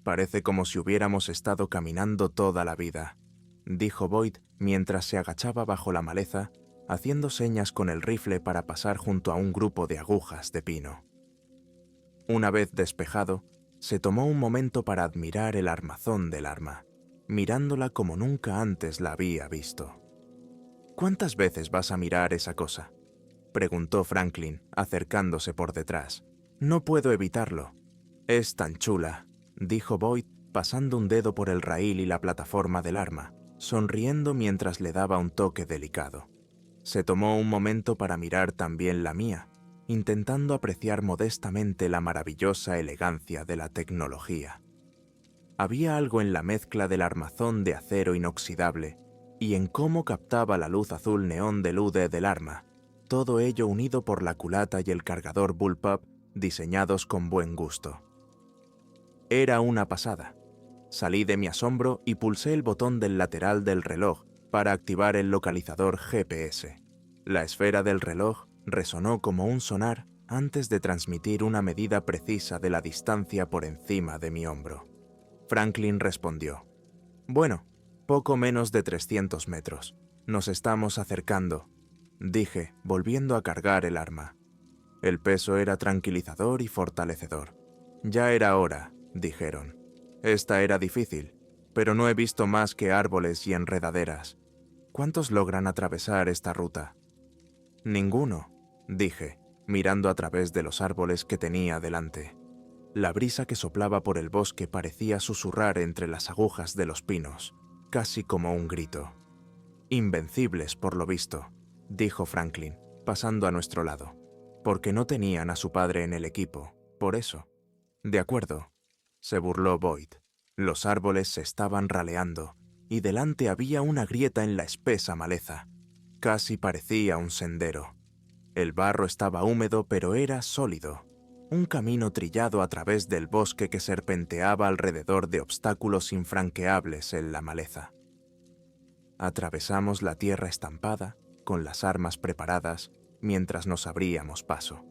Parece como si hubiéramos estado caminando toda la vida, dijo Boyd mientras se agachaba bajo la maleza, haciendo señas con el rifle para pasar junto a un grupo de agujas de pino. Una vez despejado, se tomó un momento para admirar el armazón del arma, mirándola como nunca antes la había visto. ¿Cuántas veces vas a mirar esa cosa?, preguntó Franklin, acercándose por detrás. No puedo evitarlo. Es tan chula, dijo Boyd, pasando un dedo por el raíl y la plataforma del arma, sonriendo mientras le daba un toque delicado. Se tomó un momento para mirar también la mía, intentando apreciar modestamente la maravillosa elegancia de la tecnología. Había algo en la mezcla del armazón de acero inoxidable y en cómo captaba la luz azul neón del UD del arma, todo ello unido por la culata y el cargador Bullpup diseñados con buen gusto. Era una pasada. Salí de mi asombro y pulsé el botón del lateral del reloj para activar el localizador GPS. La esfera del reloj resonó como un sonar antes de transmitir una medida precisa de la distancia por encima de mi hombro. Franklin respondió: «Bueno, poco menos de 300 metros. Nos estamos acercando», dije, volviendo a cargar el arma. El peso era tranquilizador y fortalecedor. «Ya era hora», dijeron. «Esta era difícil, pero no he visto más que árboles y enredaderas. ¿Cuántos logran atravesar esta ruta?» «Ninguno», dije, mirando a través de los árboles que tenía delante. La brisa que soplaba por el bosque parecía susurrar entre las agujas de los pinos, casi como un grito. «Invencibles, por lo visto», dijo Franklin, pasando a nuestro lado, «porque no tenían a su padre en el equipo, por eso». «De acuerdo», se burló Boyd. Los árboles se estaban raleando, y delante había una grieta en la espesa maleza. Casi parecía un sendero. El barro estaba húmedo, pero era sólido. Un camino trillado a través del bosque que serpenteaba alrededor de obstáculos infranqueables en la maleza. Atravesamos la tierra estampada, con las armas preparadas, mientras nos abríamos paso.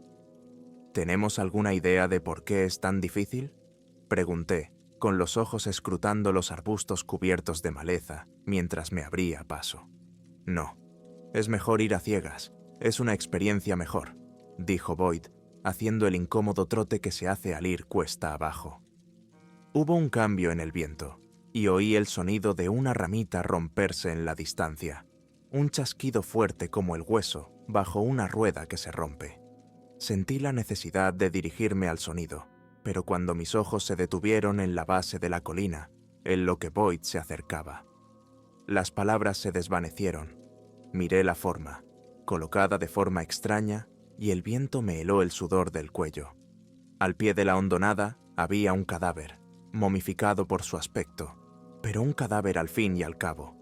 ¿Tenemos alguna idea de por qué es tan difícil?, pregunté, con los ojos escrutando los arbustos cubiertos de maleza mientras me abría paso. «No, es mejor ir a ciegas, es una experiencia mejor», dijo Boyd, haciendo el incómodo trote que se hace al ir cuesta abajo. Hubo un cambio en el viento, y oí el sonido de una ramita romperse en la distancia, un chasquido fuerte como el hueso bajo una rueda que se rompe. Sentí la necesidad de dirigirme al sonido, pero cuando mis ojos se detuvieron en la base de la colina, en lo que Boyd se acercaba. Las palabras se desvanecieron. Miré la forma, colocada de forma extraña, y el viento me heló el sudor del cuello. Al pie de la hondonada había un cadáver, momificado por su aspecto, pero un cadáver al fin y al cabo.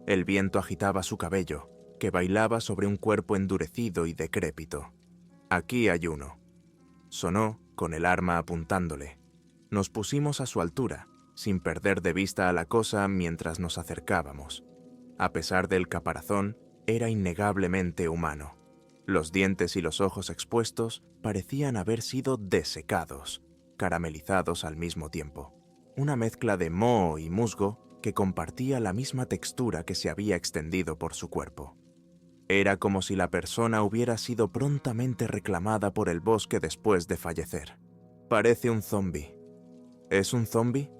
El viento agitaba su cabello, que bailaba sobre un cuerpo endurecido y decrépito. «Aquí hay uno», sonó, con el arma apuntándole. Nos pusimos a su altura, sin perder de vista a la cosa mientras nos acercábamos. A pesar del caparazón, era innegablemente humano. Los dientes y los ojos expuestos parecían haber sido desecados, caramelizados al mismo tiempo. Una mezcla de moho y musgo que compartía la misma textura que se había extendido por su cuerpo. Era como si la persona hubiera sido prontamente reclamada por el bosque después de fallecer. «Parece un zombi». «¿Es un zombi?»,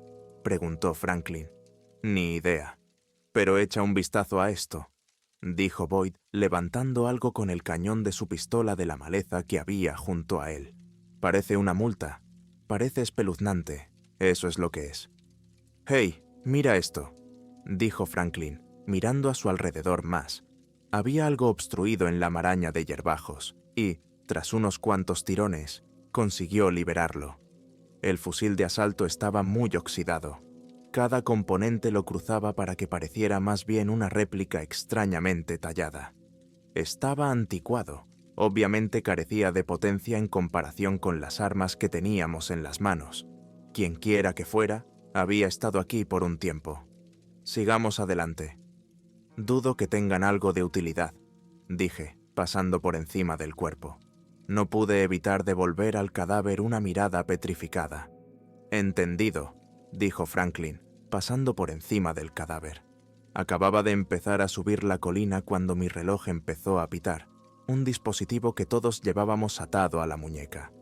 preguntó Franklin. «Ni idea. Pero echa un vistazo a esto», dijo Boyd, levantando algo con el cañón de su pistola de la maleza que había junto a él. «Parece una multa. Parece espeluznante. Eso es lo que es». «Hey, mira esto», dijo Franklin, mirando a su alrededor más. Había algo obstruido en la maraña de hierbajos y, tras unos cuantos tirones, consiguió liberarlo. El fusil de asalto estaba muy oxidado. Cada componente lo cruzaba para que pareciera más bien una réplica extrañamente tallada. Estaba anticuado, obviamente carecía de potencia en comparación con las armas que teníamos en las manos. Quienquiera que fuera, había estado aquí por un tiempo. «Sigamos adelante». «Dudo que tengan algo de utilidad», dije, pasando por encima del cuerpo. No pude evitar devolver al cadáver una mirada petrificada. «Entendido», dijo Franklin, pasando por encima del cadáver. Acababa de empezar a subir la colina cuando mi reloj empezó a pitar, un dispositivo que todos llevábamos atado a la muñeca.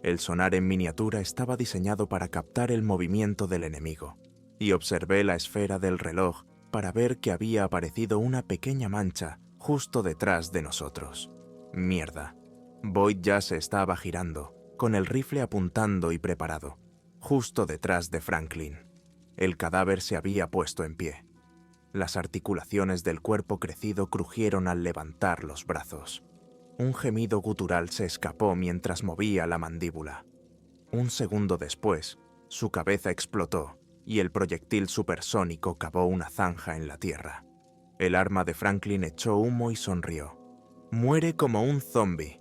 El sonar en miniatura estaba diseñado para captar el movimiento del enemigo, y observé la esfera del reloj para ver que había aparecido una pequeña mancha justo detrás de nosotros. Mierda. Boyd ya se estaba girando, con el rifle apuntando y preparado, justo detrás de Franklin. El cadáver se había puesto en pie. Las articulaciones del cuerpo crecido crujieron al levantar los brazos. Un gemido gutural se escapó mientras movía la mandíbula. Un segundo después, su cabeza explotó y el proyectil supersónico cavó una zanja en la tierra. El arma de Franklin echó humo y sonrió. «Muere como un zombi.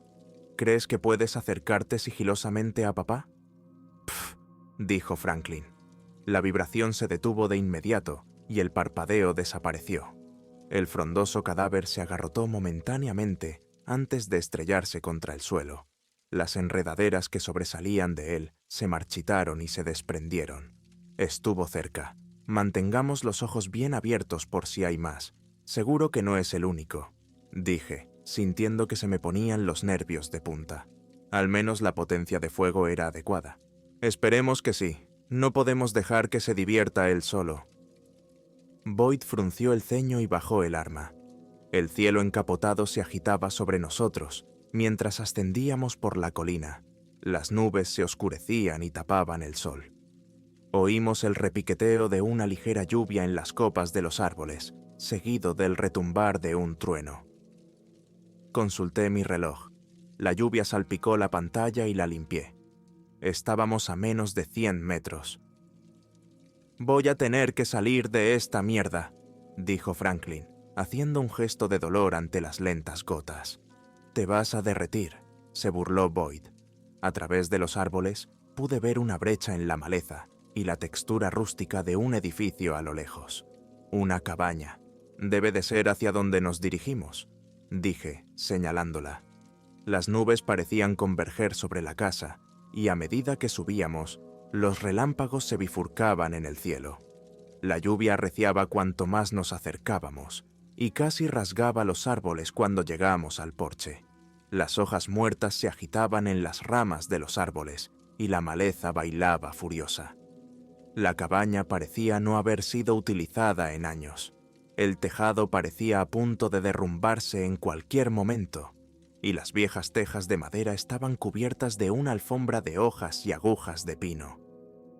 ¿Crees que puedes acercarte sigilosamente a papá?» «Pff», dijo Franklin. La vibración se detuvo de inmediato y el parpadeo desapareció. El frondoso cadáver se agarrotó momentáneamente antes de estrellarse contra el suelo. Las enredaderas que sobresalían de él se marchitaron y se desprendieron. Estuvo cerca. Mantengamos los ojos bien abiertos por si hay más. Seguro que no es el único, dije, sintiendo que se me ponían los nervios de punta. Al menos la potencia de fuego era adecuada. Esperemos que sí. No podemos dejar que se divierta él solo. Boyd frunció el ceño y bajó el arma. El cielo encapotado se agitaba sobre nosotros mientras ascendíamos por la colina. Las nubes se oscurecían y tapaban el sol. Oímos el repiqueteo de una ligera lluvia en las copas de los árboles, seguido del retumbar de un trueno. Consulté mi reloj. La lluvia salpicó la pantalla y la limpié. Estábamos a menos de 100 metros. «Voy a tener que salir de esta mierda», dijo Franklin, haciendo un gesto de dolor ante las lentas gotas. «Te vas a derretir», se burló Boyd. A través de los árboles pude ver una brecha en la maleza y la textura rústica de un edificio a lo lejos. Una cabaña. Debe de ser hacia donde nos dirigimos, dije, señalándola. Las nubes parecían converger sobre la casa y a medida que subíamos, los relámpagos se bifurcaban en el cielo. La lluvia arreciaba cuanto más nos acercábamos y casi rasgaba los árboles cuando llegamos al porche. Las hojas muertas se agitaban en las ramas de los árboles y la maleza bailaba furiosa. La cabaña parecía no haber sido utilizada en años. El tejado parecía a punto de derrumbarse en cualquier momento, y las viejas tejas de madera estaban cubiertas de una alfombra de hojas y agujas de pino.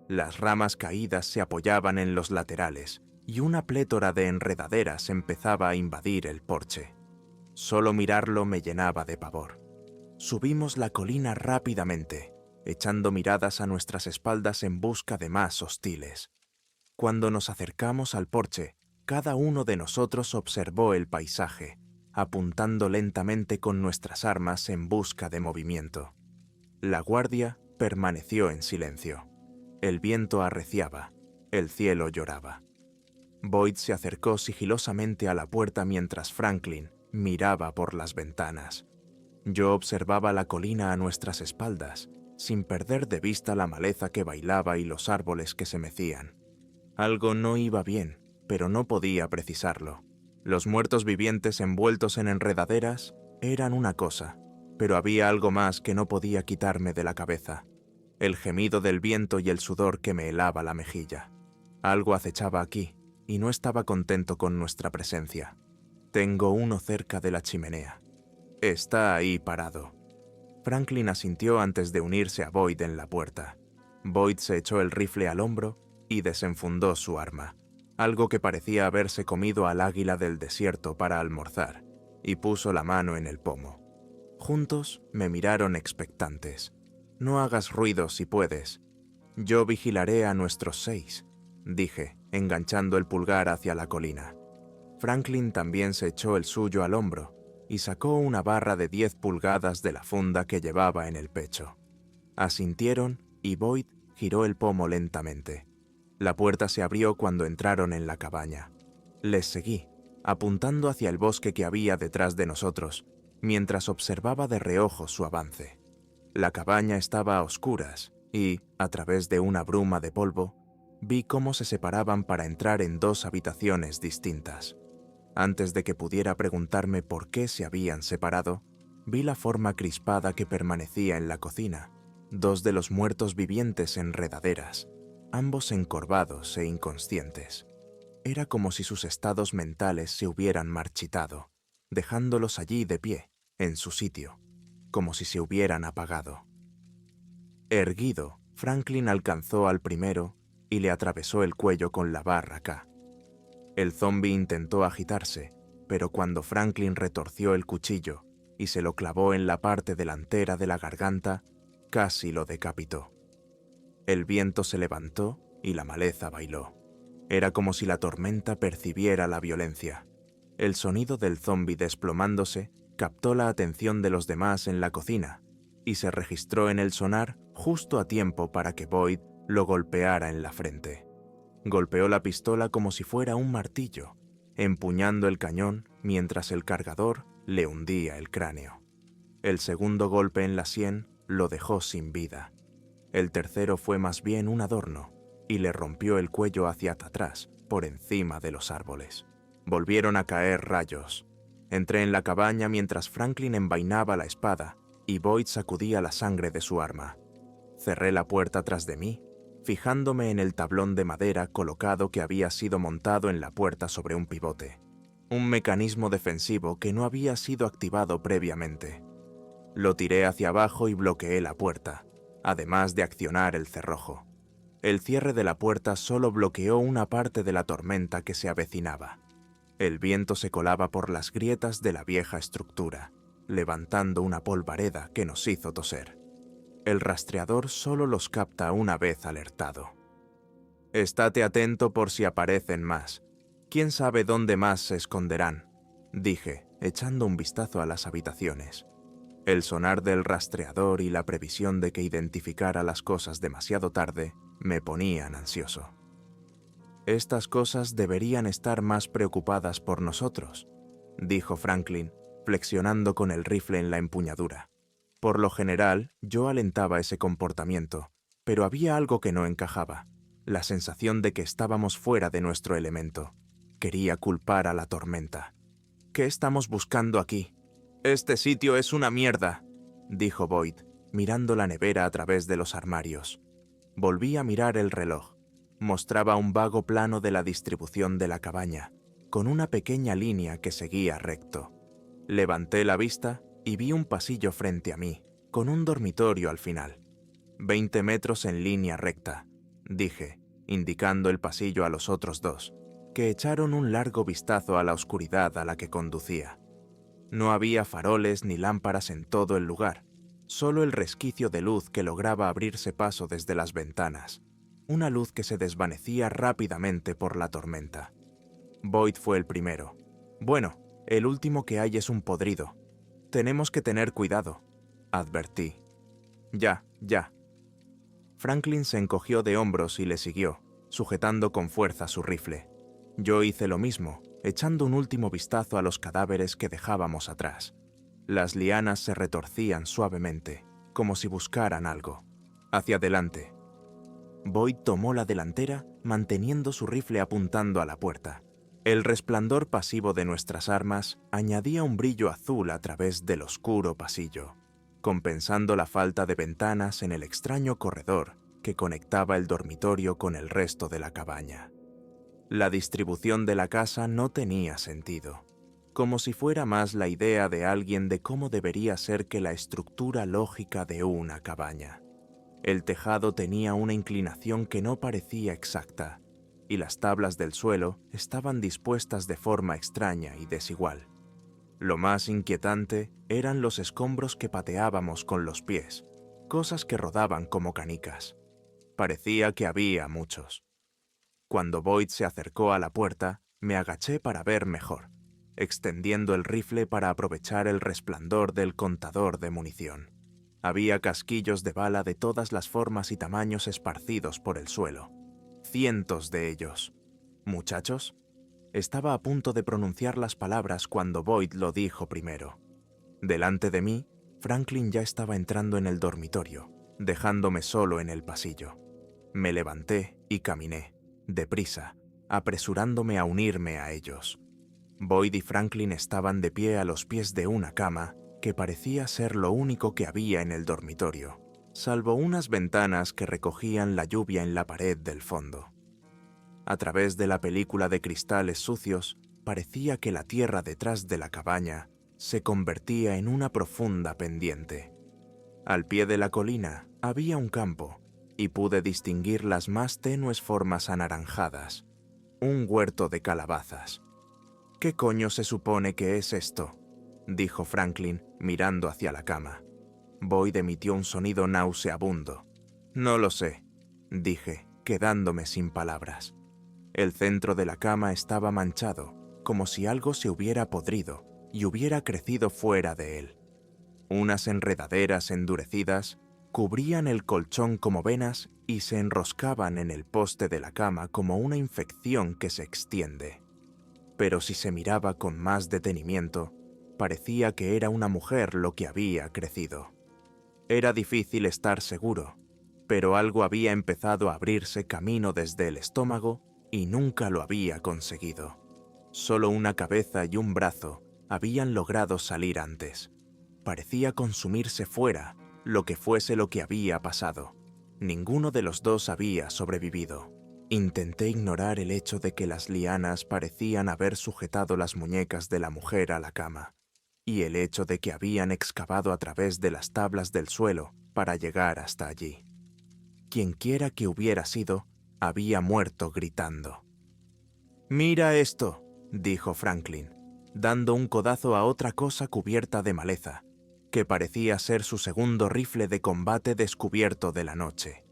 Las ramas caídas se apoyaban en los laterales, y una plétora de enredaderas empezaba a invadir el porche. Solo mirarlo me llenaba de pavor. Subimos la colina rápidamente, echando miradas a nuestras espaldas en busca de más hostiles. Cuando nos acercamos al porche, cada uno de nosotros observó el paisaje, apuntando lentamente con nuestras armas en busca de movimiento. La guardia permaneció en silencio. El viento arreciaba, el cielo lloraba. Boyd se acercó sigilosamente a la puerta mientras Franklin miraba por las ventanas. Yo observaba la colina a nuestras espaldas, sin perder de vista la maleza que bailaba y los árboles que se mecían. Algo no iba bien, pero no podía precisarlo. Los muertos vivientes envueltos en enredaderas eran una cosa, pero había algo más que no podía quitarme de la cabeza. El gemido del viento y el sudor que me helaba la mejilla. Algo acechaba aquí, y no estaba contento con nuestra presencia. Tengo uno cerca de la chimenea. Está ahí parado. Franklin asintió antes de unirse a Boyd en la puerta. Boyd se echó el rifle al hombro y desenfundó su arma, algo que parecía haberse comido al águila del desierto para almorzar, y puso la mano en el pomo. Juntos me miraron expectantes. «No hagas ruido si puedes. Yo vigilaré a nuestros 6», dije, enganchando el pulgar hacia la colina. Franklin también se echó el suyo al hombro y sacó una barra de 10 pulgadas de la funda que llevaba en el pecho. Asintieron y Boyd giró el pomo lentamente. La puerta se abrió cuando entraron en la cabaña. Les seguí, apuntando hacia el bosque que había detrás de nosotros, mientras observaba de reojo su avance. La cabaña estaba a oscuras y, a través de una bruma de polvo, vi cómo se separaban para entrar en 2 habitaciones distintas. Antes de que pudiera preguntarme por qué se habían separado, vi la forma crispada que permanecía en la cocina, 2 de los muertos vivientes enredaderas, ambos encorvados e inconscientes. Era como si sus estados mentales se hubieran marchitado, dejándolos allí de pie, en su sitio, como si se hubieran apagado. Erguido, Franklin alcanzó al primero y le atravesó el cuello con la barra K. El zombi intentó agitarse, pero cuando Franklin retorció el cuchillo y se lo clavó en la parte delantera de la garganta, casi lo decapitó. El viento se levantó y la maleza bailó. Era como si la tormenta percibiera la violencia. El sonido del zombi desplomándose captó la atención de los demás en la cocina y se registró en el sonar justo a tiempo para que Boyd lo golpeara en la frente. Golpeó la pistola como si fuera un martillo, empuñando el cañón mientras el cargador le hundía el cráneo. El segundo golpe en la sien lo dejó sin vida. El tercero fue más bien un adorno y le rompió el cuello hacia atrás, por encima de los árboles. Volvieron a caer rayos. Entré en la cabaña mientras Franklin envainaba la espada y Boyd sacudía la sangre de su arma. Cerré la puerta tras de mí, fijándome en el tablón de madera colocado que había sido montado en la puerta sobre un pivote, un mecanismo defensivo que no había sido activado previamente. Lo tiré hacia abajo y bloqueé la puerta, además de accionar el cerrojo. El cierre de la puerta solo bloqueó una parte de la tormenta que se avecinaba. El viento se colaba por las grietas de la vieja estructura, levantando una polvareda que nos hizo toser. El rastreador solo los capta una vez alertado. «Estate atento por si aparecen más. ¿Quién sabe dónde más se esconderán?», dije, echando un vistazo a las habitaciones. El sonar del rastreador y la previsión de que identificara las cosas demasiado tarde me ponían ansioso. «Estas cosas deberían estar más preocupadas por nosotros», dijo Franklin, flexionando con el rifle en la empuñadura. Por lo general, yo alentaba ese comportamiento, pero había algo que no encajaba, la sensación de que estábamos fuera de nuestro elemento. Quería culpar a la tormenta. «¿Qué estamos buscando aquí?» «Este sitio es una mierda», dijo Boyd, mirando la nevera a través de los armarios. Volví a mirar el reloj. Mostraba un vago plano de la distribución de la cabaña, con una pequeña línea que seguía recto. Levanté la vista y vi un pasillo frente a mí, con un dormitorio al final. 20 metros en línea recta, dije, indicando el pasillo a los otros 2, que echaron un largo vistazo a la oscuridad a la que conducía. No había faroles ni lámparas en todo el lugar, solo el resquicio de luz que lograba abrirse paso desde las ventanas, una luz que se desvanecía rápidamente por la tormenta. Boyd fue el primero. «Bueno, el último que hay es un podrido. Tenemos que tener cuidado», advertí. Ya. Franklin se encogió de hombros y le siguió, sujetando con fuerza su rifle. Yo hice lo mismo, echando un último vistazo a los cadáveres que dejábamos atrás. Las lianas se retorcían suavemente, como si buscaran algo. Hacia adelante. Boyd tomó la delantera, manteniendo su rifle apuntando a la puerta. El resplandor pasivo de nuestras armas añadía un brillo azul a través del oscuro pasillo, compensando la falta de ventanas en el extraño corredor que conectaba el dormitorio con el resto de la cabaña. La distribución de la casa no tenía sentido, como si fuera más la idea de alguien de cómo debería ser que la estructura lógica de una cabaña. El tejado tenía una inclinación que no parecía exacta, y las tablas del suelo estaban dispuestas de forma extraña y desigual. Lo más inquietante eran los escombros que pateábamos con los pies, cosas que rodaban como canicas. Parecía que había muchos. Cuando Boyd se acercó a la puerta, me agaché para ver mejor, extendiendo el rifle para aprovechar el resplandor del contador de munición. Había casquillos de bala de todas las formas y tamaños esparcidos por el suelo. Cientos de ellos. «¿Muchachos?». Estaba a punto de pronunciar las palabras cuando Boyd lo dijo primero. Delante de mí, Franklin ya estaba entrando en el dormitorio, dejándome solo en el pasillo. Me levanté y caminé, deprisa, apresurándome a unirme a ellos. Boyd y Franklin estaban de pie a los pies de una cama que parecía ser lo único que había en el dormitorio, salvo unas ventanas que recogían la lluvia en la pared del fondo. A través de la película de cristales sucios, parecía que la tierra detrás de la cabaña se convertía en una profunda pendiente. Al pie de la colina había un campo, y pude distinguir las más tenues formas anaranjadas, un huerto de calabazas. «¿Qué coño se supone que es esto?», dijo Franklin, mirando hacia la cama. Boyd emitió un sonido nauseabundo. «No lo sé», dije, quedándome sin palabras. El centro de la cama estaba manchado, como si algo se hubiera podrido y hubiera crecido fuera de él. Unas enredaderas endurecidas cubrían el colchón como venas y se enroscaban en el poste de la cama como una infección que se extiende. Pero si se miraba con más detenimiento, parecía que era una mujer lo que había crecido. Era difícil estar seguro, pero algo había empezado a abrirse camino desde el estómago y nunca lo había conseguido. Solo una cabeza y un brazo habían logrado salir antes. Parecía consumirse fuera, lo que fuese lo que había pasado. Ninguno de los dos había sobrevivido. Intenté ignorar el hecho de que las lianas parecían haber sujetado las muñecas de la mujer a la cama, y el hecho de que habían excavado a través de las tablas del suelo para llegar hasta allí. Quienquiera que hubiera sido, había muerto gritando. «Mira esto», dijo Franklin, dando un codazo a otra cosa cubierta de maleza, que parecía ser su segundo rifle de combate descubierto de la noche.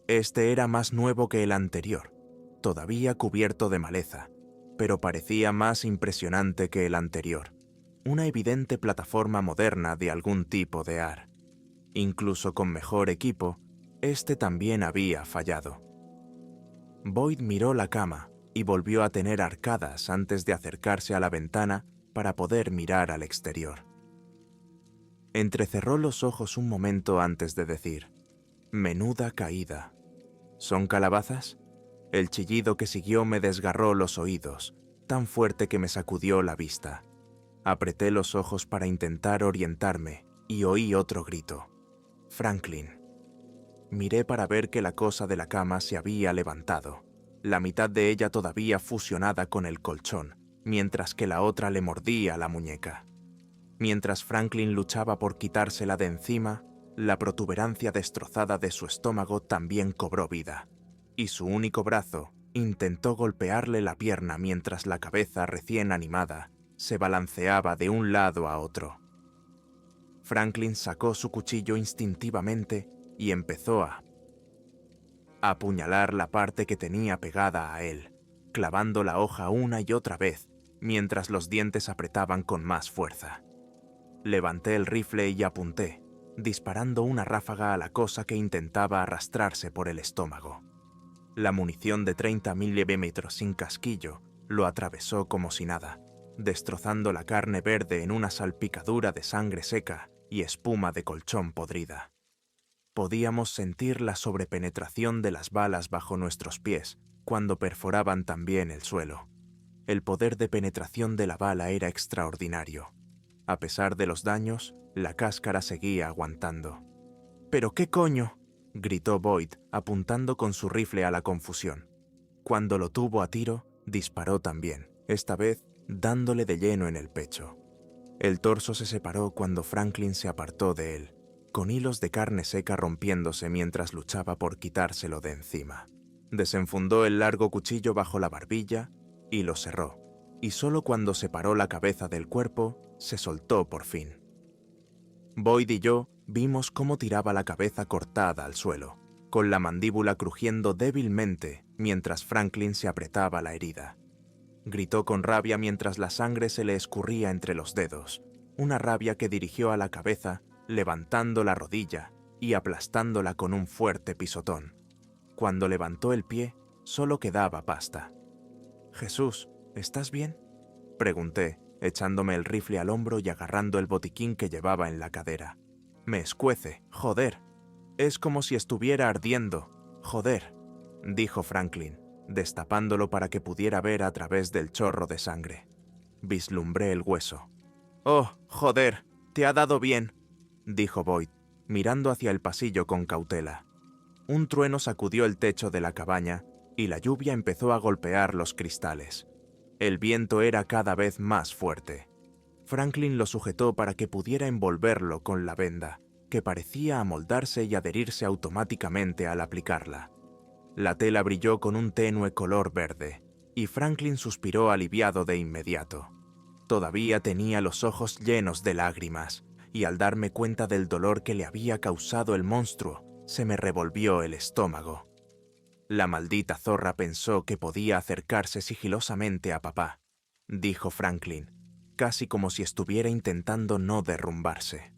Este era más nuevo que el anterior, todavía cubierto de maleza, pero parecía más impresionante que el anterior, una evidente plataforma moderna de algún tipo de ar. Incluso con mejor equipo, este también había fallado. Boyd miró la cama y volvió a tener arcadas antes de acercarse a la ventana para poder mirar al exterior. Entrecerró los ojos un momento antes de decir: «Menuda caída». «¿Son calabazas?». El chillido que siguió me desgarró los oídos, tan fuerte que me sacudió la vista. Apreté los ojos para intentar orientarme y oí otro grito: «Franklin». Miré para ver que la cosa de la cama se había levantado, la mitad de ella todavía fusionada con el colchón, mientras que la otra le mordía la muñeca. Mientras Franklin luchaba por quitársela de encima, la protuberancia destrozada de su estómago también cobró vida, y su único brazo intentó golpearle la pierna mientras la cabeza recién animada se balanceaba de un lado a otro. Franklin sacó su cuchillo instintivamente y empezó a apuñalar la parte que tenía pegada a él, clavando la hoja una y otra vez, mientras los dientes apretaban con más fuerza. Levanté el rifle y apunté, disparando una ráfaga a la cosa que intentaba arrastrarse por el estómago. La munición de 30 milímetros sin casquillo lo atravesó como si nada, destrozando la carne verde en una salpicadura de sangre seca y espuma de colchón podrida. Podíamos sentir la sobrepenetración de las balas bajo nuestros pies cuando perforaban también el suelo. El poder de penetración de la bala era extraordinario. A pesar de los daños, la cáscara seguía aguantando. «¿Pero qué coño?», gritó Boyd, apuntando con su rifle a la confusión. Cuando lo tuvo a tiro, disparó también, esta vez dándole de lleno en el pecho. El torso se separó cuando Franklin se apartó de él, con hilos de carne seca rompiéndose mientras luchaba por quitárselo de encima. Desenfundó el largo cuchillo bajo la barbilla y lo cerró, y solo cuando separó la cabeza del cuerpo, se soltó por fin. Boyd y yo vimos cómo tiraba la cabeza cortada al suelo, con la mandíbula crujiendo débilmente mientras Franklin se apretaba la herida. Gritó con rabia mientras la sangre se le escurría entre los dedos, una rabia que dirigió a la cabeza, levantando la rodilla y aplastándola con un fuerte pisotón. Cuando levantó el pie, solo quedaba pasta. «Jesús, ¿estás bien?», pregunté, echándome el rifle al hombro y agarrando el botiquín que llevaba en la cadera. «Me escuece, joder. Es como si estuviera ardiendo, joder». dijo Franklin, destapándolo para que pudiera ver a través del chorro de sangre. Vislumbré el hueso. «Oh, joder, te ha dado bien», dijo Boyd, mirando hacia el pasillo con cautela. Un trueno sacudió el techo de la cabaña y la lluvia empezó a golpear los cristales. El viento era cada vez más fuerte. Franklin lo sujetó para que pudiera envolverlo con la venda, que parecía amoldarse y adherirse automáticamente al aplicarla. La tela brilló con un tenue color verde, y Franklin suspiró aliviado de inmediato. Todavía tenía los ojos llenos de lágrimas, y al darme cuenta del dolor que le había causado el monstruo, se me revolvió el estómago. La maldita zorra pensó que podía acercarse sigilosamente a papá, dijo Franklin, casi como si estuviera intentando no derrumbarse.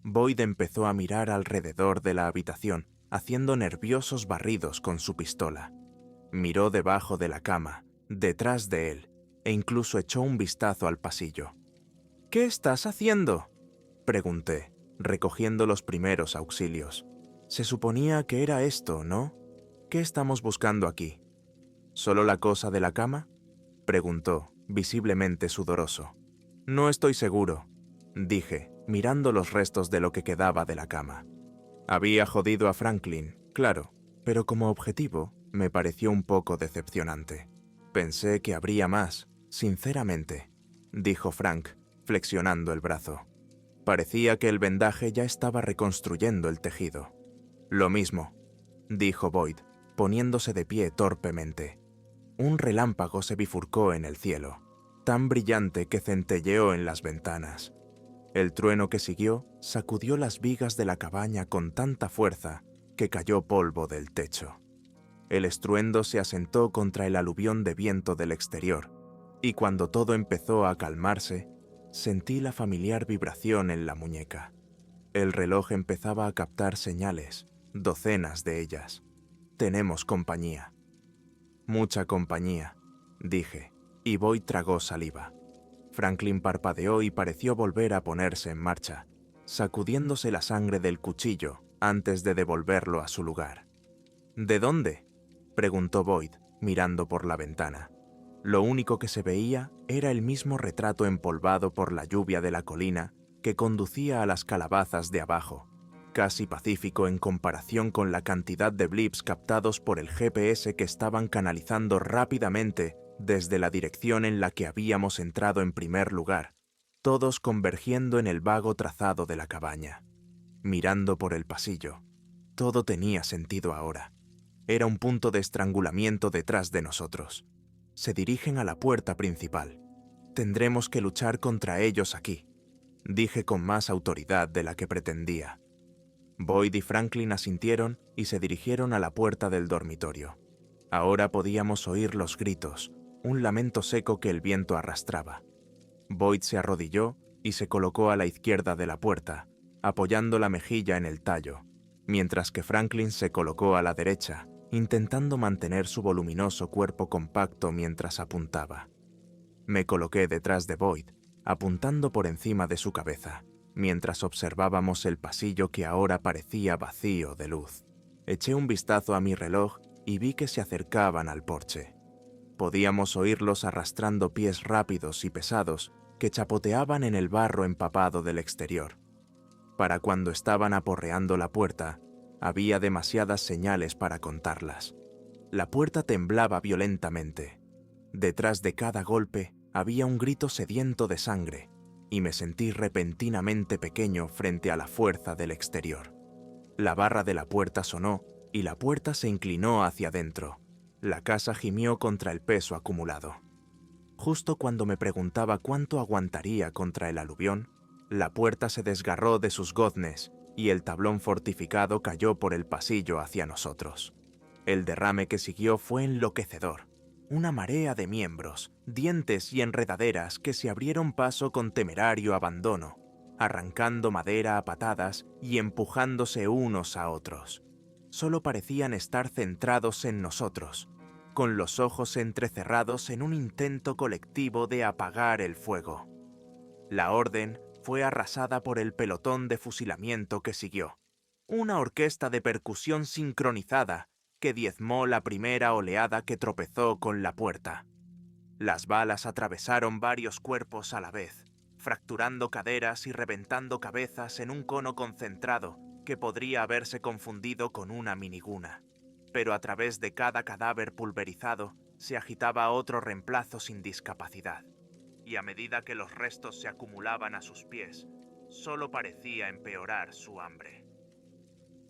Boyd empezó a mirar alrededor de la habitación, haciendo nerviosos barridos con su pistola. Miró debajo de la cama, detrás de él, e incluso echó un vistazo al pasillo. «¿Qué estás haciendo?», pregunté, recogiendo los primeros auxilios. Se suponía que era esto, ¿no? ¿Qué estamos buscando aquí? ¿Solo la cosa de la cama?, preguntó, visiblemente sudoroso. «No estoy seguro», dije, mirando los restos de lo que quedaba de la cama. Había jodido a Franklin, claro, pero como objetivo me pareció un poco decepcionante. Pensé que habría más, sinceramente, dijo Frank, flexionando el brazo. Parecía que el vendaje ya estaba reconstruyendo el tejido. Lo mismo, dijo Boyd, poniéndose de pie torpemente. Un relámpago se bifurcó en el cielo, tan brillante que centelleó en las ventanas. El trueno que siguió sacudió las vigas de la cabaña con tanta fuerza que cayó polvo del techo. El estruendo se asentó contra el aluvión de viento del exterior, y cuando todo empezó a calmarse, sentí la familiar vibración en la muñeca. El reloj empezaba a captar señales, docenas de ellas. «Tenemos compañía». «Mucha compañía», dije, y Boyd tragó saliva. Franklin parpadeó y pareció volver a ponerse en marcha, sacudiéndose la sangre del cuchillo antes de devolverlo a su lugar. «¿De dónde?», preguntó Boyd, mirando por la ventana. Lo único que se veía era el mismo retrato empolvado por la lluvia de la colina que conducía a las calabazas de abajo, casi pacífico en comparación con la cantidad de blips captados por el GPS que estaban canalizando rápidamente desde la dirección en la que habíamos entrado en primer lugar, todos convergiendo en el vago trazado de la cabaña. Mirando por el pasillo, todo tenía sentido ahora. Era un punto de estrangulamiento detrás de nosotros. Se dirigen a la puerta principal. Tendremos que luchar contra ellos aquí, dije con más autoridad de la que pretendía. Boyd y Franklin asintieron y se dirigieron a la puerta del dormitorio. Ahora podíamos oír los gritos, un lamento seco que el viento arrastraba. Boyd se arrodilló y se colocó a la izquierda de la puerta, apoyando la mejilla en el tallo, mientras que Franklin se colocó a la derecha, intentando mantener su voluminoso cuerpo compacto mientras apuntaba. Me coloqué detrás de Boyd, apuntando por encima de su cabeza, mientras observábamos el pasillo que ahora parecía vacío de luz. Eché un vistazo a mi reloj y vi que se acercaban al porche. Podíamos oírlos arrastrando pies rápidos y pesados que chapoteaban en el barro empapado del exterior. Para cuando estaban aporreando la puerta, había demasiadas señales para contarlas. La puerta temblaba violentamente. Detrás de cada golpe había un grito sediento de sangre, y me sentí repentinamente pequeño frente a la fuerza del exterior. La barra de la puerta sonó y la puerta se inclinó hacia adentro. La casa gimió contra el peso acumulado. Justo cuando me preguntaba cuánto aguantaría contra el aluvión, la puerta se desgarró de sus goznes y el tablón fortificado cayó por el pasillo hacia nosotros. El derrame que siguió fue enloquecedor. Una marea de miembros, dientes y enredaderas que se abrieron paso con temerario abandono, arrancando madera a patadas y empujándose unos a otros. Solo parecían estar centrados en nosotros, con los ojos entrecerrados en un intento colectivo de apagar el fuego. La orden fue arrasada por el pelotón de fusilamiento que siguió. Una orquesta de percusión sincronizada que diezmó la primera oleada que tropezó con la puerta. Las balas atravesaron varios cuerpos a la vez, fracturando caderas y reventando cabezas en un cono concentrado que podría haberse confundido con una miniguna. Pero a través de cada cadáver pulverizado se agitaba otro reemplazo sin discapacidad, y a medida que los restos se acumulaban a sus pies, solo parecía empeorar su hambre.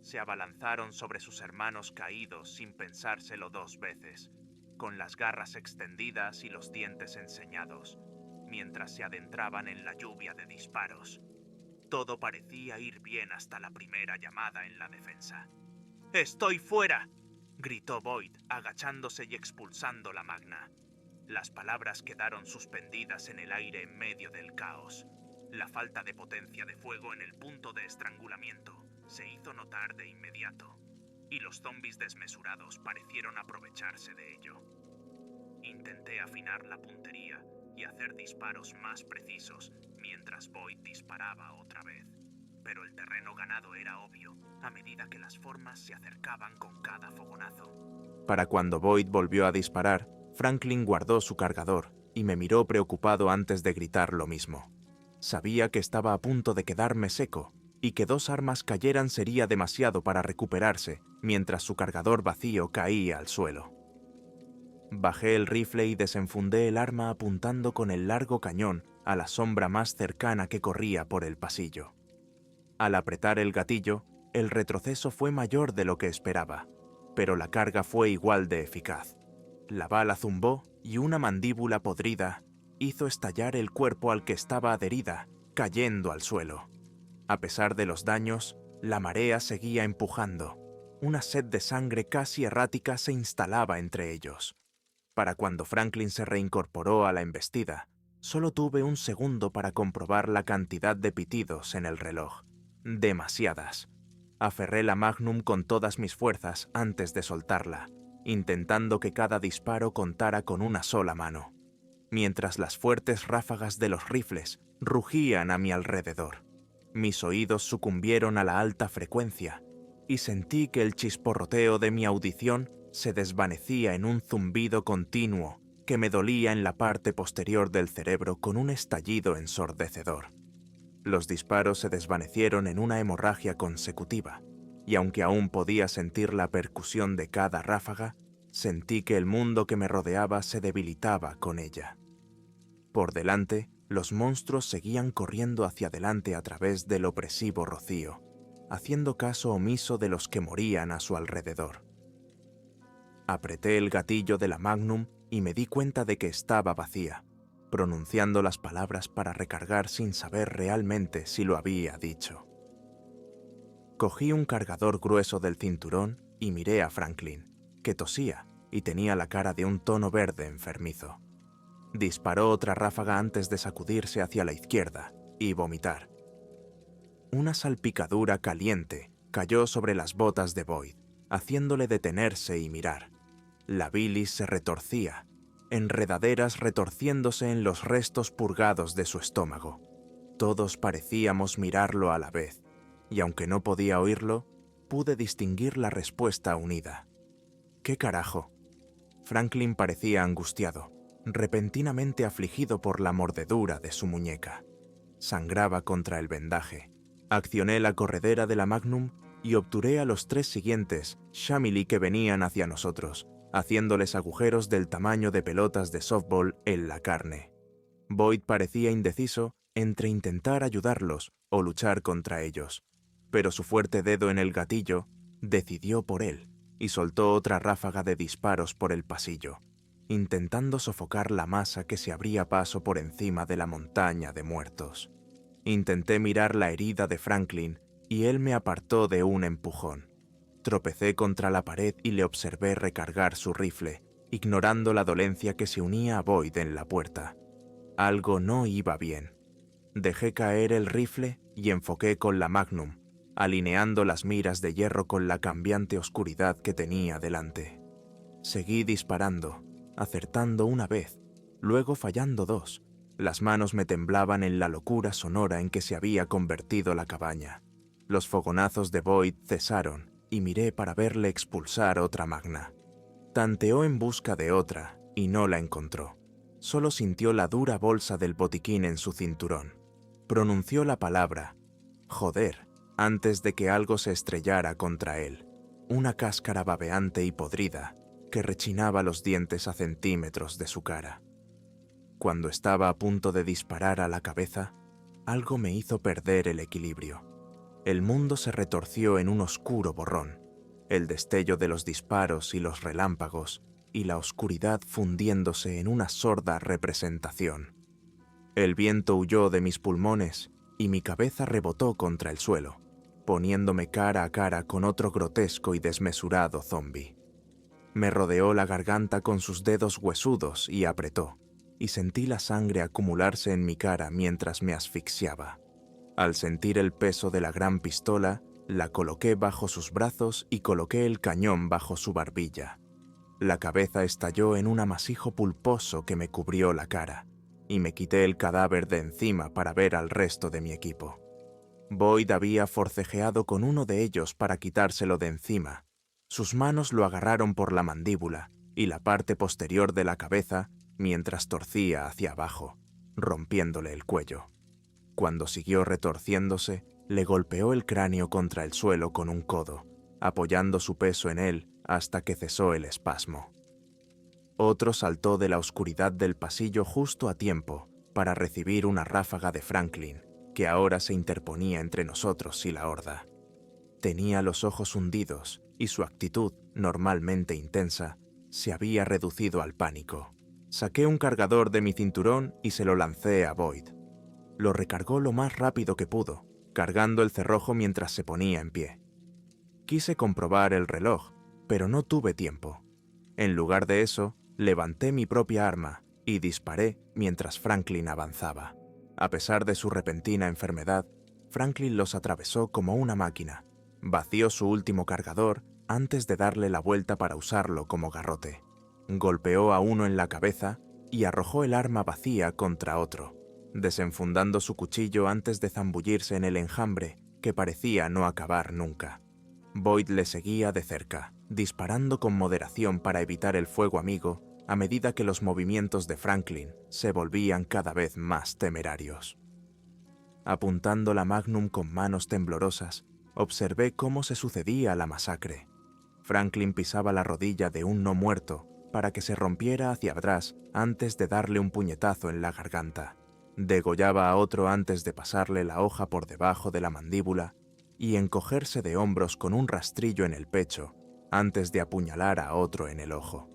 Se abalanzaron sobre sus hermanos caídos sin pensárselo dos veces, con las garras extendidas y los dientes enseñados, mientras se adentraban en la lluvia de disparos. Todo parecía ir bien hasta la primera llamada en la defensa. ¡Estoy fuera!, gritó Boyd, agachándose y expulsando la magna. Las palabras quedaron suspendidas en el aire en medio del caos. La falta de potencia de fuego en el punto de estrangulamiento se hizo notar de inmediato, y los zombies desmesurados parecieron aprovecharse de ello. Intenté afinar la puntería y hacer disparos más precisos mientras Boyd disparaba otra vez, pero el terreno ganado era obvio a medida que las formas se acercaban con cada fogonazo. Para cuando Boyd volvió a disparar, Franklin guardó su cargador y me miró preocupado antes de gritar lo mismo. Sabía que estaba a punto de quedarme seco y que 2 armas cayeran sería demasiado para recuperarse mientras su cargador vacío caía al suelo. Bajé el rifle y desenfundé el arma apuntando con el largo cañón a la sombra más cercana que corría por el pasillo. Al apretar el gatillo, el retroceso fue mayor de lo que esperaba, pero la carga fue igual de eficaz. La bala zumbó y una mandíbula podrida hizo estallar el cuerpo al que estaba adherida, cayendo al suelo. A pesar de los daños, la marea seguía empujando. Una sed de sangre casi errática se instalaba entre ellos. Para cuando Franklin se reincorporó a la embestida, solo tuve un segundo para comprobar la cantidad de pitidos en el reloj. Demasiadas. Aferré la Magnum con todas mis fuerzas antes de soltarla, intentando que cada disparo contara con una sola mano, mientras las fuertes ráfagas de los rifles rugían a mi alrededor. Mis oídos sucumbieron a la alta frecuencia y sentí que el chisporroteo de mi audición se desvanecía en un zumbido continuo que me dolía en la parte posterior del cerebro con un estallido ensordecedor. Los disparos se desvanecieron en una hemorragia consecutiva, y aunque aún podía sentir la percusión de cada ráfaga, sentí que el mundo que me rodeaba se debilitaba con ella. Por delante, los monstruos seguían corriendo hacia adelante a través del opresivo rocío, haciendo caso omiso de los que morían a su alrededor. Apreté el gatillo de la Magnum y me di cuenta de que estaba vacía, pronunciando las palabras para recargar sin saber realmente si lo había dicho. Cogí un cargador grueso del cinturón y miré a Franklin, que tosía y tenía la cara de un tono verde enfermizo. Disparó otra ráfaga antes de sacudirse hacia la izquierda y vomitar. Una salpicadura caliente cayó sobre las botas de Boyd, haciéndole detenerse y mirar. La bilis se retorcía, enredaderas retorciéndose en los restos purgados de su estómago. Todos parecíamos mirarlo a la vez, y aunque no podía oírlo, pude distinguir la respuesta unida. ¿Qué carajo? Franklin parecía angustiado, repentinamente afligido por la mordedura de su muñeca. Sangraba contra el vendaje. Accioné la corredera de la Magnum y obturé a los 3 siguientes Shamili que venían hacia nosotros, haciéndoles agujeros del tamaño de pelotas de softball en la carne. Boyd parecía indeciso entre intentar ayudarlos o luchar contra ellos, pero su fuerte dedo en el gatillo decidió por él y soltó otra ráfaga de disparos por el pasillo, intentando sofocar la masa que se abría paso por encima de la montaña de muertos. Intenté mirar la herida de Franklin y él me apartó de un empujón. Tropecé contra la pared y le observé recargar su rifle, ignorando la dolencia que se unía a Boyd en la puerta. Algo no iba bien. Dejé caer el rifle y enfoqué con la Magnum, alineando las miras de hierro con la cambiante oscuridad que tenía delante. Seguí disparando, acertando una vez, luego fallando 2. Las manos me temblaban en la locura sonora en que se había convertido la cabaña. Los fogonazos de Boyd cesaron y miré para verle expulsar otra magna. Tanteó en busca de otra y no la encontró. Solo sintió la dura bolsa del botiquín en su cinturón. Pronunció la palabra «joder» antes de que algo se estrellara contra él. Una cáscara babeante y podrida que rechinaba los dientes a centímetros de su cara. Cuando estaba a punto de disparar a la cabeza, algo me hizo perder el equilibrio. El mundo se retorció en un oscuro borrón, el destello de los disparos y los relámpagos, y la oscuridad fundiéndose en una sorda representación. El viento huyó de mis pulmones y mi cabeza rebotó contra el suelo, poniéndome cara a cara con otro grotesco y desmesurado zombi. Me rodeó la garganta con sus dedos huesudos y apretó, y sentí la sangre acumularse en mi cara mientras me asfixiaba. Al sentir el peso de la gran pistola, la coloqué bajo sus brazos y coloqué el cañón bajo su barbilla. La cabeza estalló en un amasijo pulposo que me cubrió la cara, y me quité el cadáver de encima para ver al resto de mi equipo. Boyd había forcejeado con uno de ellos para quitárselo de encima. Sus manos lo agarraron por la mandíbula y la parte posterior de la cabeza mientras torcía hacia abajo, rompiéndole el cuello. Cuando siguió retorciéndose, le golpeó el cráneo contra el suelo con un codo, apoyando su peso en él hasta que cesó el espasmo. Otro saltó de la oscuridad del pasillo justo a tiempo para recibir una ráfaga de Franklin, que ahora se interponía entre nosotros y la horda. Tenía los ojos hundidos y su actitud, normalmente intensa, se había reducido al pánico. Saqué un cargador de mi cinturón y se lo lancé a Boyd. Lo recargó lo más rápido que pudo, cargando el cerrojo mientras se ponía en pie. Quise comprobar el reloj, pero no tuve tiempo. En lugar de eso, levanté mi propia arma y disparé mientras Franklin avanzaba. A pesar de su repentina enfermedad, Franklin los atravesó como una máquina. Vació su último cargador antes de darle la vuelta para usarlo como garrote. Golpeó a uno en la cabeza y arrojó el arma vacía contra otro, desenfundando su cuchillo antes de zambullirse en el enjambre que parecía no acabar nunca. Boyd le seguía de cerca, disparando con moderación para evitar el fuego amigo a medida que los movimientos de Franklin se volvían cada vez más temerarios. Apuntando la Magnum con manos temblorosas, observé cómo se sucedía la masacre. Franklin pisaba la rodilla de un no muerto para que se rompiera hacia atrás antes de darle un puñetazo en la garganta. Degollaba a otro antes de pasarle la hoja por debajo de la mandíbula y encogerse de hombros con un rastrillo en el pecho antes de apuñalar a otro en el ojo.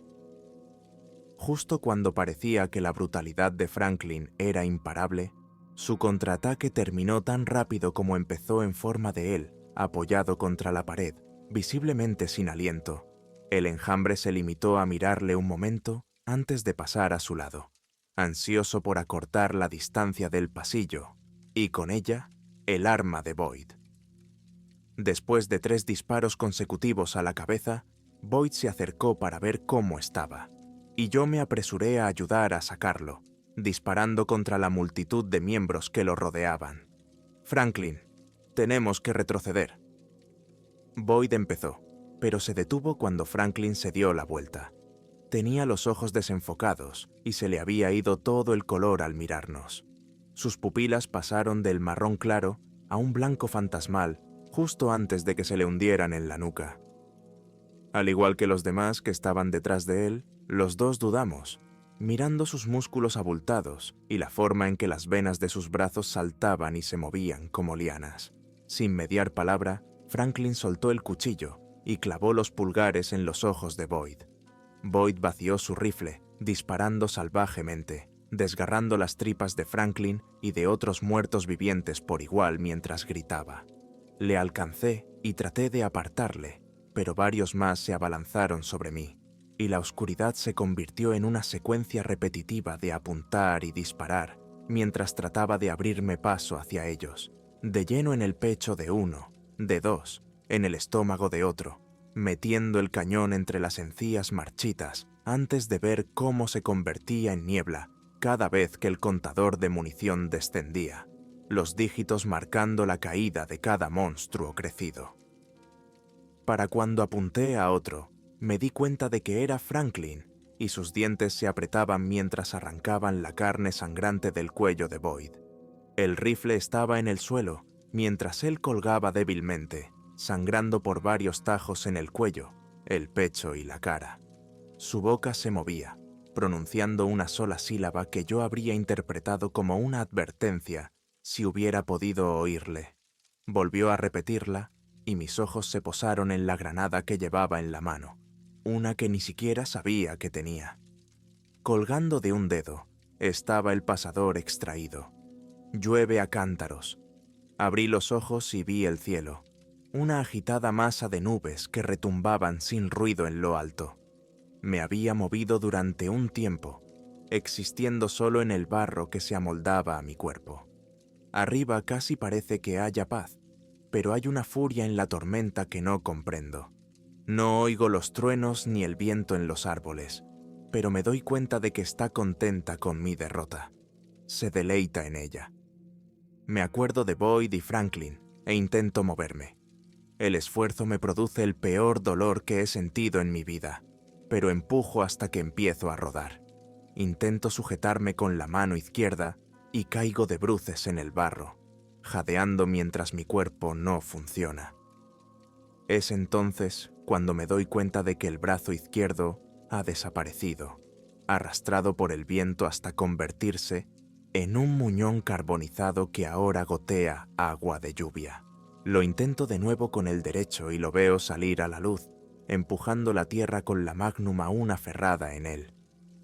Justo cuando parecía que la brutalidad de Franklin era imparable, su contraataque terminó tan rápido como empezó en forma de él, apoyado contra la pared, visiblemente sin aliento. El enjambre se limitó a mirarle un momento antes de pasar a su lado, ansioso por acortar la distancia del pasillo, y con ella, el arma de Boyd. Después de 3 disparos consecutivos a la cabeza, Boyd se acercó para ver cómo estaba, y yo me apresuré a ayudar a sacarlo, disparando contra la multitud de miembros que lo rodeaban. «Franklin, tenemos que retroceder». Boyd empezó, pero se detuvo cuando Franklin se dio la vuelta. Tenía los ojos desenfocados y se le había ido todo el color al mirarnos. Sus pupilas pasaron del marrón claro a un blanco fantasmal justo antes de que se le hundieran en la nuca. Al igual que los demás que estaban detrás de él, los dos dudamos, mirando sus músculos abultados y la forma en que las venas de sus brazos saltaban y se movían como lianas. Sin mediar palabra, Franklin soltó el cuchillo y clavó los pulgares en los ojos de Boyd. Boyd vació su rifle, disparando salvajemente, desgarrando las tripas de Franklin y de otros muertos vivientes por igual mientras gritaba. Le alcancé y traté de apartarle, pero varios más se abalanzaron sobre mí, y la oscuridad se convirtió en una secuencia repetitiva de apuntar y disparar, mientras trataba de abrirme paso hacia ellos, de lleno en el pecho de uno, de dos, en el estómago de otro, metiendo el cañón entre las encías marchitas antes de ver cómo se convertía en niebla cada vez que el contador de munición descendía, los dígitos marcando la caída de cada monstruo crecido. Para cuando apunté a otro, me di cuenta de que era Franklin, y sus dientes se apretaban mientras arrancaban la carne sangrante del cuello de Boyd. El rifle estaba en el suelo, mientras él colgaba débilmente, sangrando por varios tajos en el cuello, el pecho y la cara. Su boca se movía, pronunciando una sola sílaba que yo habría interpretado como una advertencia si hubiera podido oírle. Volvió a repetirla y mis ojos se posaron en la granada que llevaba en la mano, una que ni siquiera sabía que tenía. Colgando de un dedo estaba el pasador extraído. Llueve a cántaros. Abrí los ojos y vi el cielo, una agitada masa de nubes que retumbaban sin ruido en lo alto. Me había movido durante un tiempo, existiendo solo en el barro que se amoldaba a mi cuerpo. Arriba casi parece que haya paz, pero hay una furia en la tormenta que no comprendo. No oigo los truenos ni el viento en los árboles, pero me doy cuenta de que está contenta con mi derrota. Se deleita en ella. Me acuerdo de Boyd y Franklin e intento moverme. El esfuerzo me produce el peor dolor que he sentido en mi vida, pero empujo hasta que empiezo a rodar. Intento sujetarme con la mano izquierda y caigo de bruces en el barro, jadeando mientras mi cuerpo no funciona. Es entonces cuando me doy cuenta de que el brazo izquierdo ha desaparecido, arrastrado por el viento hasta convertirse en un muñón carbonizado que ahora gotea agua de lluvia. Lo intento de nuevo con el derecho y lo veo salir a la luz, empujando la tierra con la Magnum aún aferrada en él.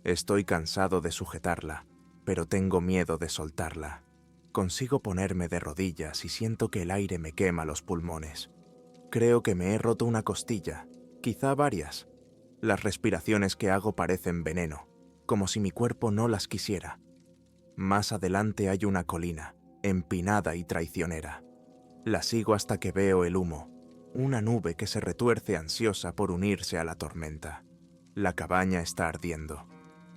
Estoy cansado de sujetarla, pero tengo miedo de soltarla. Consigo ponerme de rodillas y siento que el aire me quema los pulmones. Creo que me he roto una costilla, quizá varias. Las respiraciones que hago parecen veneno, como si mi cuerpo no las quisiera. Más adelante hay una colina, empinada y traicionera. La sigo hasta que veo el humo, una nube que se retuerce ansiosa por unirse a la tormenta. La cabaña está ardiendo.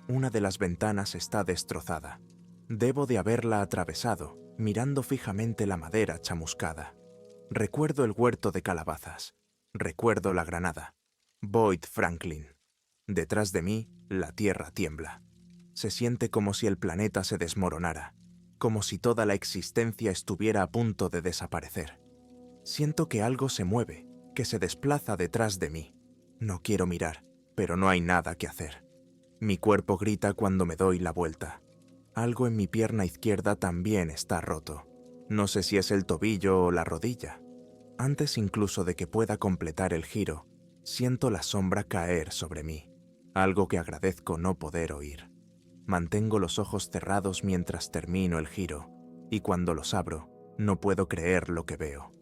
Una de las ventanas está destrozada. Debo de haberla atravesado, mirando fijamente la madera chamuscada. Recuerdo el huerto de calabazas. Recuerdo la granada. Boyd Franklin. Detrás de mí, la tierra tiembla. Se siente como si el planeta se desmoronara, como si toda la existencia estuviera a punto de desaparecer. Siento que algo se mueve, que se desplaza detrás de mí. No quiero mirar, pero no hay nada que hacer. Mi cuerpo grita cuando me doy la vuelta. Algo en mi pierna izquierda también está roto. No sé si es el tobillo o la rodilla. Antes incluso de que pueda completar el giro, siento la sombra caer sobre mí, algo que agradezco no poder oír. Mantengo los ojos cerrados mientras termino el giro, y cuando los abro, no puedo creer lo que veo.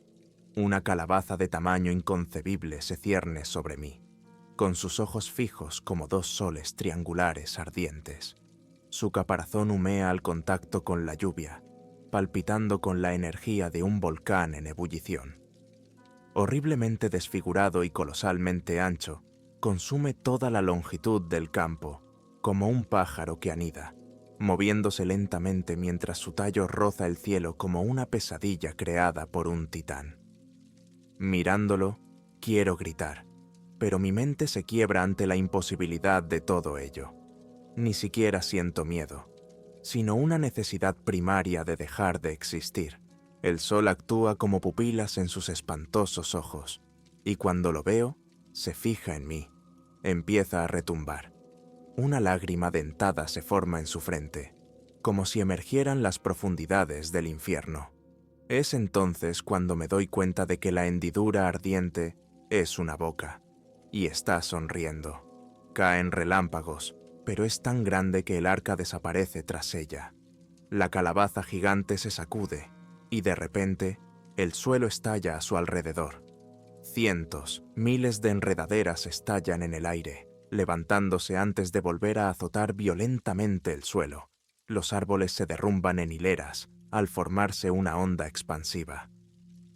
Una calabaza de tamaño inconcebible se cierne sobre mí, con sus ojos fijos como dos soles triangulares ardientes. Su caparazón humea al contacto con la lluvia, palpitando con la energía de un volcán en ebullición. Horriblemente desfigurado y colosalmente ancho, consume toda la longitud del campo, como un pájaro que anida, moviéndose lentamente mientras su tallo roza el cielo como una pesadilla creada por un titán. Mirándolo, quiero gritar, pero mi mente se quiebra ante la imposibilidad de todo ello. Ni siquiera siento miedo, sino una necesidad primaria de dejar de existir. El sol actúa como pupilas en sus espantosos ojos, y cuando lo veo, se fija en mí. Empieza a retumbar. Una lágrima dentada se forma en su frente, como si emergieran las profundidades del infierno. Es entonces cuando me doy cuenta de que la hendidura ardiente es una boca, y está sonriendo. Caen relámpagos, pero es tan grande que el arca desaparece tras ella. La calabaza gigante se sacude, y de repente, el suelo estalla a su alrededor. Cientos, miles de enredaderas estallan en el aire, levantándose antes de volver a azotar violentamente el suelo. Los árboles se derrumban en hileras, al formarse una onda expansiva.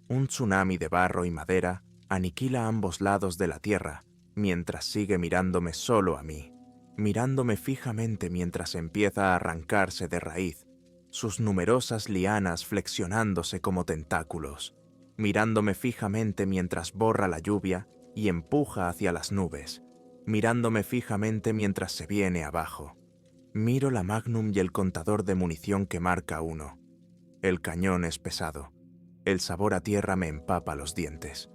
Un tsunami de barro y madera aniquila ambos lados de la tierra, mientras sigue mirándome solo a mí, mirándome fijamente mientras empieza a arrancarse de raíz, sus numerosas lianas flexionándose como tentáculos, mirándome fijamente mientras borra la lluvia y empuja hacia las nubes, mirándome fijamente mientras se viene abajo. Miro la Magnum y el contador de munición que marca 1. El cañón es pesado. El sabor a tierra me empapa los dientes.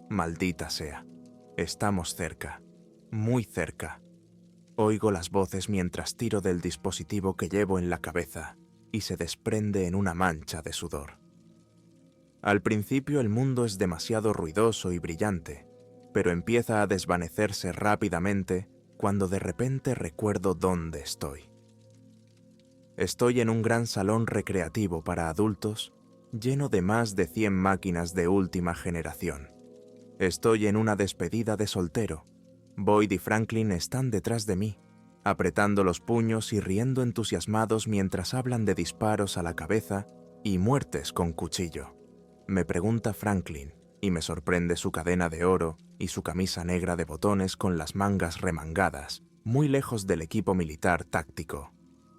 Maldita sea. Estamos cerca. Muy cerca. Oigo las voces mientras tiro del dispositivo que llevo en la cabeza y se desprende en una mancha de sudor. Al principio el mundo es demasiado ruidoso y brillante, pero empieza a desvanecerse rápidamente cuando de repente recuerdo dónde estoy. Estoy en un gran salón recreativo para adultos lleno de más de 100 máquinas de última generación. Estoy en una despedida de soltero. Boyd y Franklin están detrás de mí, apretando los puños y riendo entusiasmados mientras hablan de disparos a la cabeza y muertes con cuchillo. Me pregunta Franklin, y me sorprende su cadena de oro y su camisa negra de botones con las mangas remangadas, muy lejos del equipo militar táctico.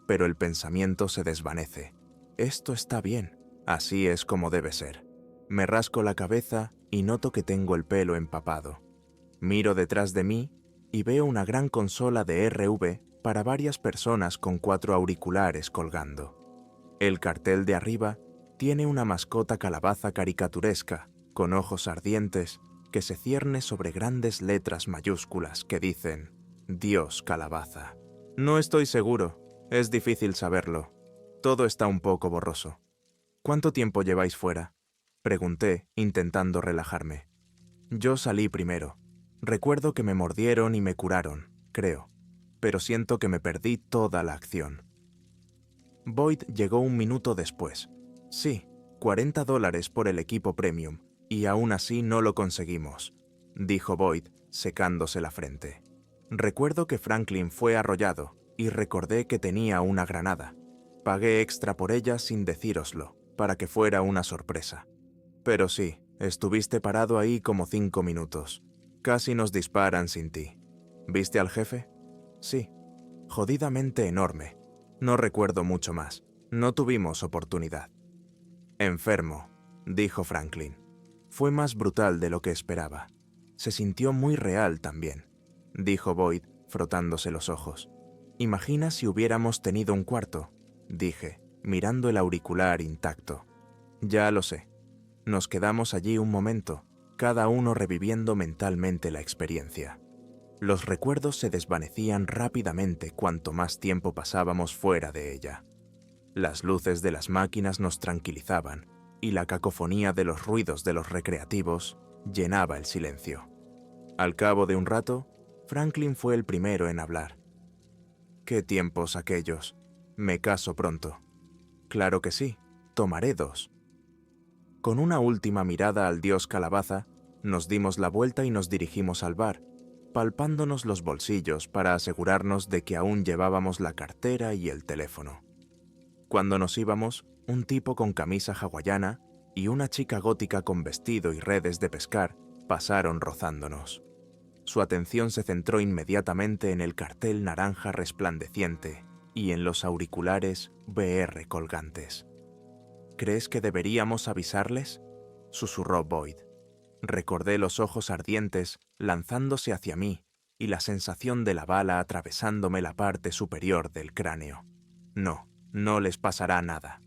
Pero el pensamiento se desvanece. Esto está bien, así es como debe ser. Me rasco la cabeza y noto que tengo el pelo empapado. Miro detrás de mí y veo una gran consola de RV para varias personas con 4 auriculares colgando. El cartel de arriba tiene una mascota calabaza caricaturesca, con ojos ardientes, que se cierne sobre grandes letras mayúsculas que dicen «Dios Calabaza». No estoy seguro, es difícil saberlo. Todo está un poco borroso. ¿Cuánto tiempo lleváis fuera?, pregunté, intentando relajarme. Yo salí primero. Recuerdo que me mordieron y me curaron, creo, pero siento que me perdí toda la acción. Boyd llegó un minuto después. Sí, $40 por el equipo premium, y aún así no lo conseguimos, dijo Boyd, secándose la frente. Recuerdo que Franklin fue arrollado, y recordé que tenía una granada. Pagué extra por ella sin decíroslo, para que fuera una sorpresa. Pero sí, estuviste parado ahí como 5 minutos. Casi nos disparan sin ti. ¿Viste al jefe? Sí. Jodidamente enorme. No recuerdo mucho más. No tuvimos oportunidad. Enfermo, dijo Franklin. Fue más brutal de lo que esperaba. Se sintió muy real también, dijo Boyd, frotándose los ojos. ¿Imagina si hubiéramos tenido un cuarto?, dije, mirando el auricular intacto. Ya lo sé. Nos quedamos allí un momento, cada uno reviviendo mentalmente la experiencia. Los recuerdos se desvanecían rápidamente cuanto más tiempo pasábamos fuera de ella. Las luces de las máquinas nos tranquilizaban y la cacofonía de los ruidos de los recreativos llenaba el silencio. Al cabo de un rato, Franklin fue el primero en hablar. «¿Qué tiempos aquellos? Me caso pronto». «Claro que sí, tomaré 2». Con una última mirada al dios Calabaza, nos dimos la vuelta y nos dirigimos al bar, palpándonos los bolsillos para asegurarnos de que aún llevábamos la cartera y el teléfono. Cuando nos íbamos, un tipo con camisa hawaiana y una chica gótica con vestido y redes de pescar pasaron rozándonos. Su atención se centró inmediatamente en el cartel naranja resplandeciente y en los auriculares VR colgantes. «¿Crees que deberíamos avisarles?», susurró Boyd. Recordé los ojos ardientes lanzándose hacia mí y la sensación de la bala atravesándome la parte superior del cráneo. No, no les pasará nada.